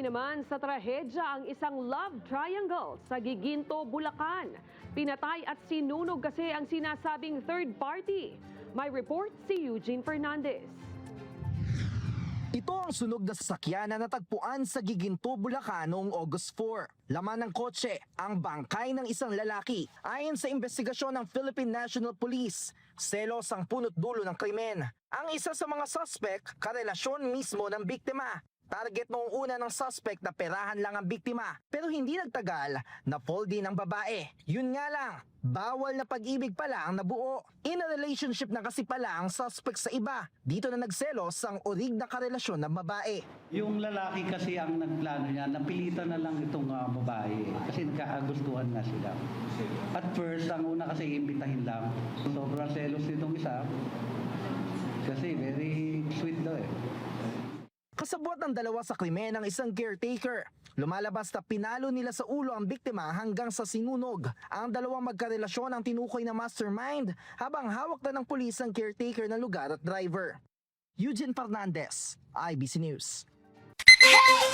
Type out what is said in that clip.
Nasawi naman sa trahedya ang isang love triangle sa Giginto, Bulacan. Pinatay at sinunog kasi ang sinasabing third party. May report si Eugene Fernandez. Ito ang sunog na sasakyan na natagpuan sa Giginto, Bulacan noong August 4. Laman ng kotse, ang bangkay ng isang lalaki. Ayon sa investigasyon ng Philippine National Police, selos ang punot dulo ng krimen. Ang isa sa mga suspect, karelasyon mismo ng biktima. Target noong una ng suspect na perahan lang ang biktima, pero hindi nagtagal na fall din ang babae. Yun nga lang, bawal na pag-ibig pala ang nabuo. In a relationship na kasi pala ang suspect sa iba. Dito na nagselos ang orig na karelasyon ng babae. Yung lalaki kasi ang nagplano niya, napilitan na lang itong babae kasi nagkakagustuhan nga sila. At first, ang una kasi imbitahin lang. Sobrang selos nitong isa kasi very sweet daw eh. Kasabwat ng dalawa sa krimen ng isang caretaker. Lumalabas na pinalo nila sa ulo ang biktima hanggang sa sinunog. Ang dalawang magkarelasyon ang tinukoy na mastermind habang hawak na ng pulis ang caretaker ng lugar at driver. Eugene Fernandez, IBC News. Hey!